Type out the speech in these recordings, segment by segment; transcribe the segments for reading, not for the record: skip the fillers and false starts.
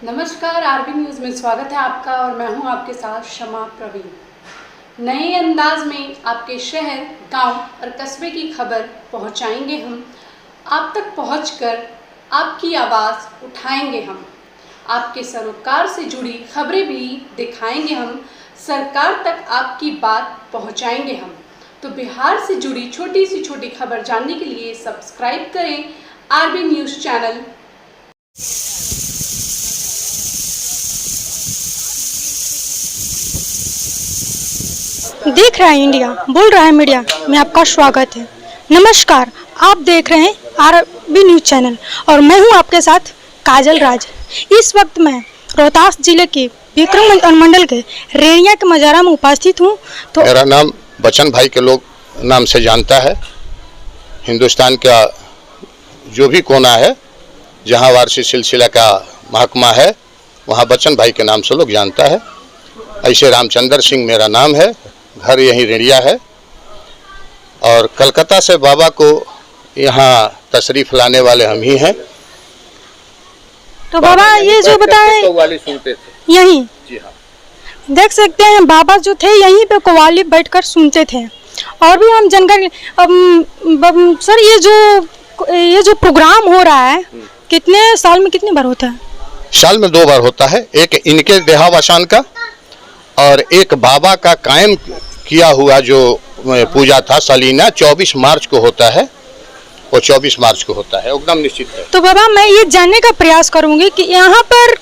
नमस्कार, RB news में स्वागत है आपका और मैं हूं आपके साथ शमा प्रवीण। नए अंदाज में आपके शहर, गांव और कस्बे की खबर पहुंचाएंगे हम। आप तक पहुंचकर आपकी आवाज़ उठाएंगे हम। आपके सरोकार से जुड़ी खबरें भी दिखाएंगे हम। सरकार तक आपकी बात पहुंचाएंगे हम। तो बिहार से जुड़ी छोटी से छोटी खबर जानने के लिए सब्सक्राइब करें आरबी न्यूज़ चैनल। देख रहा है इंडिया, बोल रहा है मीडिया में आपका स्वागत है। नमस्कार, आप देख रहे हैं आरबी न्यूज़ चैनल और मैं हूं आपके साथ काजल राज। इस वक्त मैं रोहतास जिले के विक्रम अनुमंडल के रेणिया के मजारा में उपस्थित हूं। तो मेरा नाम बच्चन भाई के लोग नाम से जानता है। हिंदुस्तान का जो भी कोना है जहां वारसी सिलसिला का महकमा है वहां बच्चन भाई के नाम से लोग जानता है। ऐसे रामचंद्र सिंह मेरा नाम है, घर यहीं रेडिया है और कलकत्ता से बाबा को यहाँ तशरीफ लाने वाले हम ही हैं। तो बाबा ये जो बताएं कव्वाली सुनते थे यहीं, जी हाँ, देख सकते हैं बाबा जो थे यहीं पे कव्वाली बैठकर सुनते थे। और भी हम जानकारी सर ये जो प्रोग्राम हो रहा है कितने साल में कितनी बार होता है? साल में 2 बार होता है। एक इनके देहावसान का और एक बाबा का कायम किया हुआ जो पूजा था सालीना 24 मार्च को होता है। वो 24 मार्च को होता है, एकदम निश्चित है। तो बाबा मैं ये जानने का प्रयास करूंगी कि यहाँ पर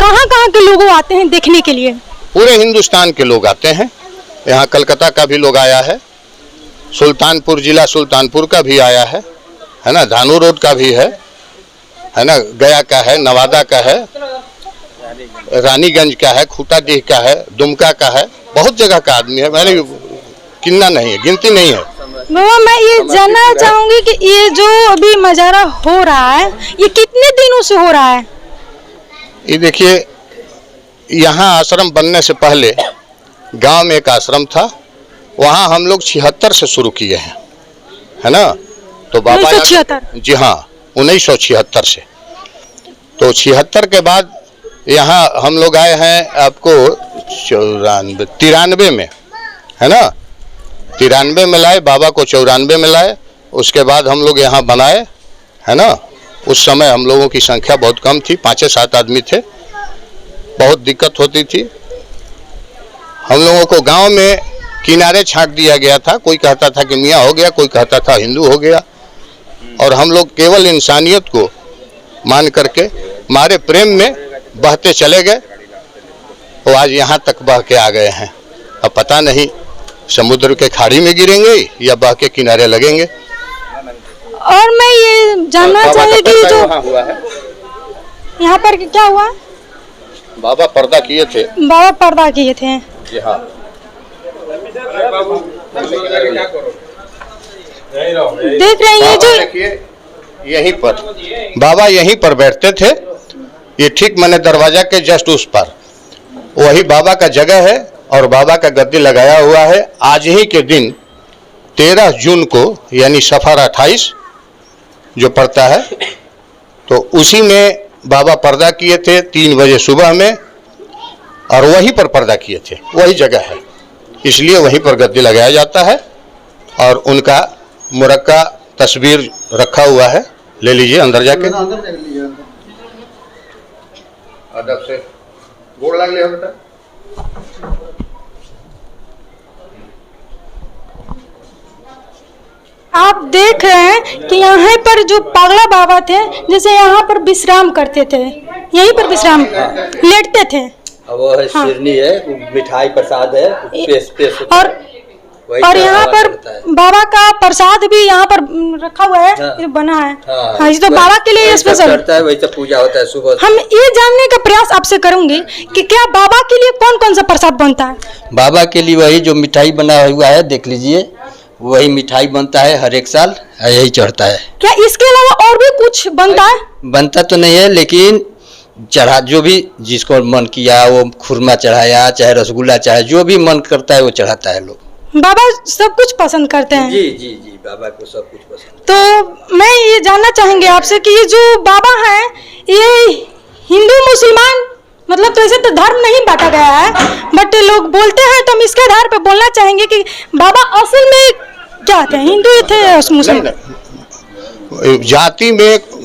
कहाँ के लोग आते हैं देखने के लिए? पूरे हिंदुस्तान के लोग आते हैं। यहाँ कलकत्ता का भी लोग आया है, सुल्तानपुर जिला सुल्तानपुर का भी आया है ना, धानू रोड का भी है ना, गया का है, नवादा का है, रानीगंज का है, खूटाडीह का है, दुमका का है, बहुत जगह का आदमी है। मैंने गिनना नहीं है, गिनती नहीं है। बाबा मैं ये जानना चाहूंगी कि ये जो अभी मजारा हो रहा है ये कितने दिनों से हो रहा है? ये देखिए, यहाँ आश्रम बनने से पहले गांव में एक आश्रम था, वहाँ हम लोग 76 से शुरू किए हैं, है ना। तो बाबा 1976? जी हाँ, 1976 से। तो 76 के बाद यहाँ हम लोग आए हैं आपको 93 में, है ना। 93 में लाए बाबा को, 94 में लाए। उसके बाद हम लोग यहाँ बनाए, है ना। उस समय हम लोगों की संख्या बहुत कम थी, 5-7 आदमी थे, बहुत दिक्कत होती थी। हम लोगों को गांव में किनारे छांट दिया गया था। कोई कहता था कि मियाँ हो गया, कोई कहता था हिंदू हो गया, और हम लोग केवल इंसानियत को मान करके हमारे प्रेम में बहते चले गए। तो आज यहाँ तक बह के आ गए हैं। अब पता नहीं समुद्र के खाड़ी में गिरेंगे या बह के किनारे लगेंगे। और मैं ये जानना चाहूँगी कि जो यहाँ पर क्या हुआ? बाबा पर्दा किए थे। बाबा पर्दा किए थे, जी हाँ। देख रहे हैं ये जो देखिए, यहीं पर बाबा यहीं पर बैठते थे। ये ठीक मैंने दरवाजा के जस्ट उस पर वही बाबा का जगह है और बाबा का गद्दी लगाया हुआ है। आज ही के दिन 13 जून को यानी सफर 28 जो पड़ता है, तो उसी में बाबा पर्दा किए थे 3 बजे सुबह में, और वहीं पर पर्दा किए थे। वही जगह है, इसलिए वहीं पर गद्दी लगाया जाता है और उनका मुरक्का तस्वीर रखा हुआ है। ले लीजिए अंदर जाके। अदब से गोड़ लग लिया बेटा। आप देख रहे हैं कि यहाँ पर जो पागला बाबा थे, जैसे यहाँ पर विश्राम करते थे, यहीं पर विश्राम लेटते थे। वो है शिरनी है, मिठाई प्रसाद है, पेश और यहाँ पर बाबा का प्रसाद भी यहाँ पर रखा हुआ है, ये बना है। हाँ, ये तो बाबा के लिए स्पेशल करता है, वैसे पूजा होता है सुबह। हम ये जानने का प्रयास आपसे करूंगी कि क्या बाबा के लिए कौन कौन सा प्रसाद बनता है? बाबा के लिए वही जो मिठाई बना हुआ है, देख लीजिए, वही मिठाई बनता है हर एक साल, यही चढ़ता है। क्या इसके अलावा और भी कुछ बनता है? बनता तो नहीं है, लेकिन चढ़ा जो भी जिसको मन किया वो खुरमा चढ़ाया, चाहे रसगुल्ला, चाहे जो भी मन करता है वो चढ़ाता है लोग। बाबा सब कुछ पसंद करते हैं? जी जी जी, बाबा को सब कुछ पसंद। तो मैं ये जानना चाहेंगे आपसे कि ये जो बाबा हैं ये हिंदू मुसलमान मतलब तो ऐसे तो धर्म नहीं बांटा गया है, बट लोग बोलते हैं तो हम इसके आधार पर बोलना चाहेंगे कि बाबा असल में क्या थे, हिंदू ही थे मुसलमान?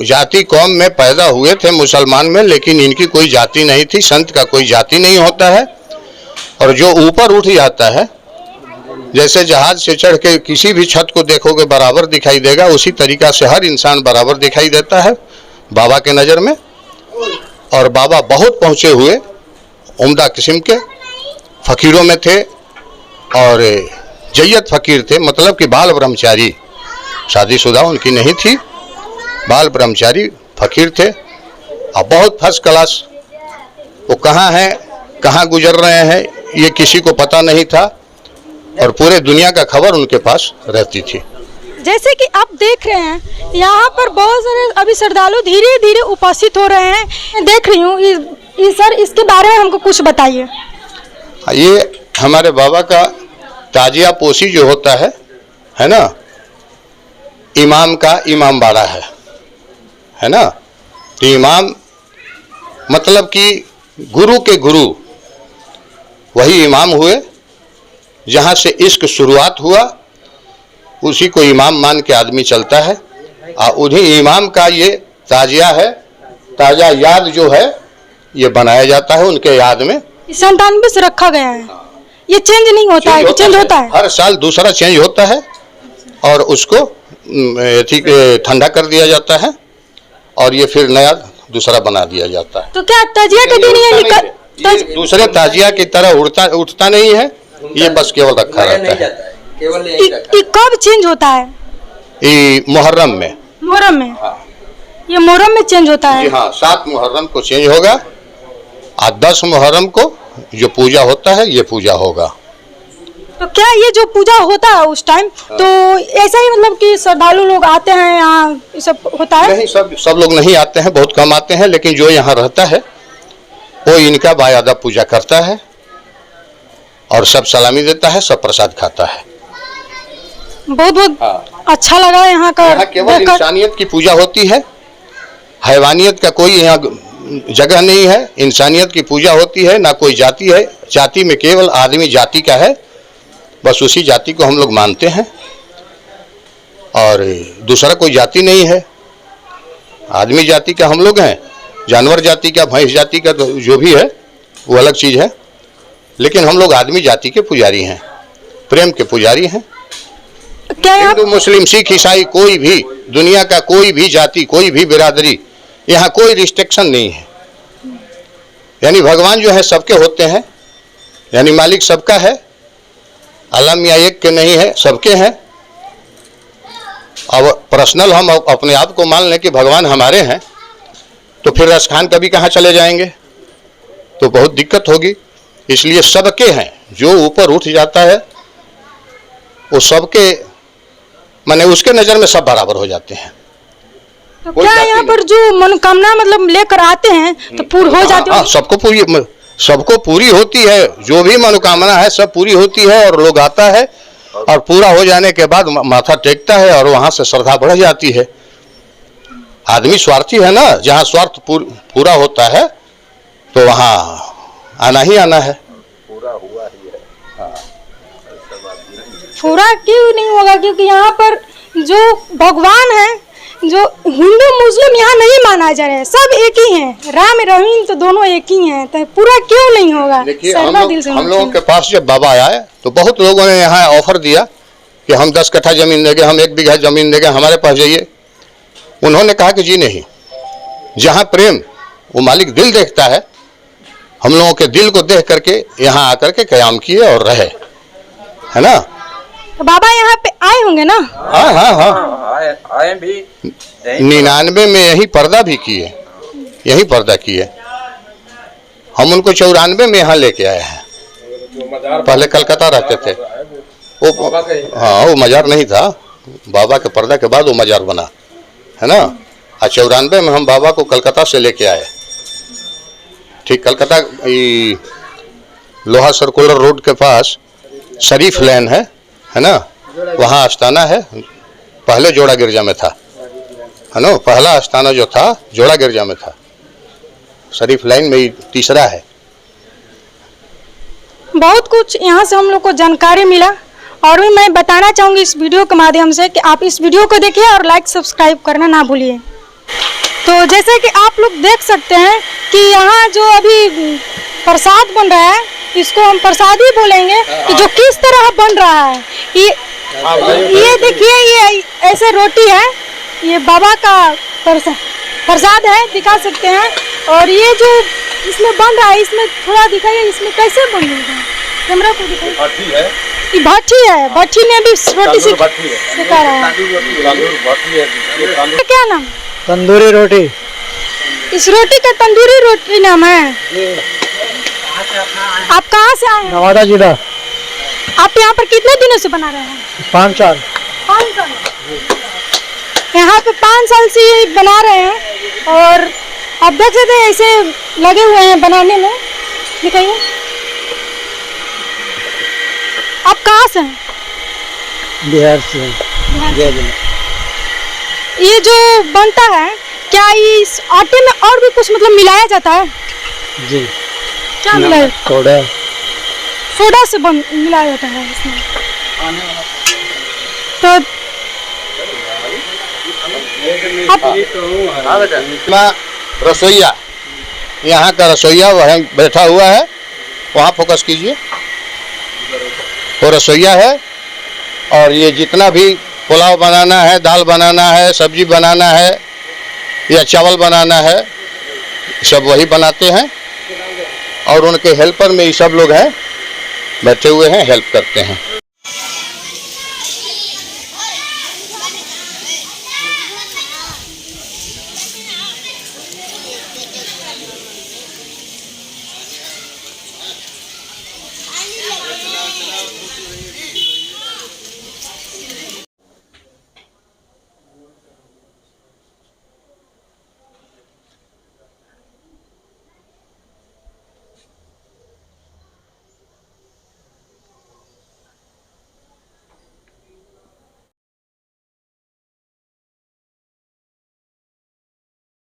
जाति कौम में पैदा हुए थे मुसलमान में, लेकिन इनकी कोई जाति नहीं थी। संत का कोई जाति नहीं होता है। और जो ऊपर उठ जाता है, जैसे जहाज से चढ़ के किसी भी छत को देखोगे बराबर दिखाई देगा, उसी तरीका से हर इंसान बराबर दिखाई देता है बाबा के नज़र में। और बाबा बहुत पहुँचे हुए उम्दा किस्म के फ़कीरों में थे और जय्यत फ़कीर थे, मतलब कि बाल ब्रह्मचारी, शादीशुदा उनकी नहीं थी, बाल ब्रह्मचारी फ़कीर थे और बहुत फर्स्ट क्लास। वो कहाँ हैं, कहाँ गुजर रहे हैं, ये किसी को पता नहीं था और पूरे दुनिया का खबर उनके पास रहती थी। जैसे कि आप देख रहे हैं यहाँ पर बहुत सारे अभी श्रद्धालु धीरे धीरे उपस्थित हो रहे हैं। मैं देख रही हूँ सर, इसके बारे में हमको कुछ बताइए। ये हमारे बाबा का ताजिया पोशी जो होता है ना, इमाम का इमाम बाड़ा है ना। तो इमाम मतलब कि गुरु के गुरु वही इमाम हुए। जहाँ से इश्क शुरुआत हुआ उसी को इमाम मान के आदमी चलता है और उन्हीं इमाम का ये ताजिया है, ताज़ा याद जो है ये बनाया जाता है उनके याद में। 97 से रखा गया है, ये चेंज नहीं होता है? चेंज होता है, हर साल दूसरा चेंज होता है और उसको ठंडा कर दिया जाता है और ये फिर नया दूसरा बना दिया जाता है। तो क्या ताजिया के दिन ये दूसरे ताजिया की तरह उठता नहीं है, ये बस केवल रखा रहता है। कब चेंज होता है? ये मुहर्रम में। मुहर्रम में? ये मुहर्रम में चेंज होता है? जी हाँ, 7 मुहर्रम को चेंज होगा और 10 मुहर्रम को जो पूजा होता है ये पूजा होगा। तो क्या ये जो पूजा होता है उस टाइम तो ऐसा ही मतलब कि श्रद्धालु लोग आते हैं यहाँ, ये सब होता है? नहीं, सब लोग नहीं आते हैं, बहुत कम आते हैं, लेकिन जो यहाँ रहता है वो इनका बायादा पूजा करता है और सब सलामी देता है, सब प्रसाद खाता है। बहुत अच्छा लगा यहाँ का। यहाँ केवल इंसानियत की पूजा होती है, हैवानियत का कोई यहाँ जगह नहीं है। इंसानियत की पूजा होती है, ना कोई जाति है। जाति में केवल आदमी जाति का है, बस उसी जाति को हम लोग मानते हैं और दूसरा कोई जाति नहीं है। आदमी जाति का हम लोग हैं, जानवर जाति का, भैंस जाति का तो जो भी है वो अलग चीज़ है, लेकिन हम लोग आदमी जाति के पुजारी हैं, प्रेम के पुजारी हैं। हिंदू मुस्लिम सिख ईसाई कोई भी, दुनिया का कोई भी जाति, कोई भी बिरादरी, यहाँ कोई रिस्ट्रिक्शन नहीं है। यानी भगवान जो है सबके होते हैं, यानी मालिक सबका है, अल्लाह मियाँ एक के नहीं है, सबके हैं। अब पर्सनल हम अपने आप को मान लें कि भगवान हमारे हैं तो फिर रसखान कभी कहाँ चले जाएंगे, तो बहुत दिक्कत होगी। इसलिए सबके हैं, जो ऊपर उठ जाता है वो सबके, माने उसके नज़र में सब बराबर हो जाते हैं। तो क्या यहाँ पर जो मनोकामना मतलब लेकर आते हैं तो पूरी हो जाती है? सबको पूरी होती है, जो भी मनोकामना है सब पूरी होती है और लोग आता है और पूरा हो जाने के बाद माथा टेकता है और वहाँ से श्रद्धा बढ़ जाती है। आदमी स्वार्थी है ना, जहाँ स्वार्थ पूरा होता है तो वहाँ आना ही आना है। पूरा क्यों नहीं होगा? क्योंकि यहाँ पर जो भगवान है, जो हिंदू मुस्लिम यहाँ नहीं माना जा रहा है, सब एक ही हैं, राम रहीम तो दोनों एक ही हैं, तो पूरा क्यों नहीं होगा? देखिए हम लोगों के पास जब बाबा आए तो बहुत लोगों ने यहाँ ऑफर दिया कि हम 10 कट्ठा जमीन देंगे, हम 1 बीघा जमीन देंगे, हमारे पास जाइए। उन्होंने कहा कि जी नहीं, जहाँ प्रेम वो मालिक दिल देखता है, हम लोगों के दिल को देख करके यहाँ आकर के क़याम किए और रहे, है ना। तो बाबा यहाँ पे आए होंगे ना? हाँ, आए भी 99 में यही पर्दा भी किए, यही पर्दा किए। हम उनको 94 में यहाँ लेके आए हैं। पहले कलकत्ता रहते थे वो, हाँ वो मजार नहीं था, बाबा के पर्दा के बाद वो मजार बना, है ना। 94 में हम बाबा को कलकत्ता से लेके आए। ठीक कलकत्ता लोहा सर्कुलर रोड के पास शरीफ लेन है ना, वहाँ आस्थाना है। पहले जोड़ा गिरजा में था, है ना, पहला आस्थाना जो था जोड़ा गिरजा में था। शरीफ लाइन में तीसरा है। बहुत कुछ यहाँ से हम लोग को जानकारी मिला और भी मैं बताना चाहूँगी इस वीडियो के माध्यम से कि आप इस वीडियो को देखिए और लाइक सब्सक्राइब करना ना भूलिए। तो जैसे कि आप लोग देख सकते हैं कि यहाँ जो अभी प्रसाद बन रहा है, इसको हम प्रसाद ही बोलेंगे कि जो किस तरह बन रहा है। ये देखिए, ये ऐसे रोटी है, ये बाबा का प्रसाद है, दिखा सकते हैं। और ये जो इसमें बन रहा है, इसमें थोड़ा दिखाइए, इसमें कैसे बन रहा है, कैमरा को दिखाइए। भट्टी है, ये भट्टी है, भट्टी में भी रोटी सिखा रहा है। क्या नाम? तंदूरी रोटी। इस रोटी का तंदूरी रोटी नाम है। आप कहाँ से आए हैं? नवादा जिला। आप यहाँ पर कितने दिनों से बना रहे हैं? 5 साल। 5 साल। यहाँ पे 5 साल से ये बना रहे हैं और आप देख सकते हैं ऐसे लगे हुए हैं बनाने में। दिखाइए, आप कहाँ से हैं? बिहार से। ये जो बनता है, क्या इस आटे में और भी कुछ मतलब मिलाया जाता है? जी। क्या मिलाया? सोडा से मिलाया जाता है इसमें। तो रसोईया, यहाँ का रसोईया वह बैठा हुआ है, वहाँ फोकस कीजिए। वो रसोईया है और ये जितना भी पुलाव बनाना है, दाल बनाना है, सब्जी बनाना है या चावल बनाना है, सब वही बनाते हैं। और उनके हेल्पर में ये सब लोग हैं, बैठे हुए हैं, हेल्प करते हैं।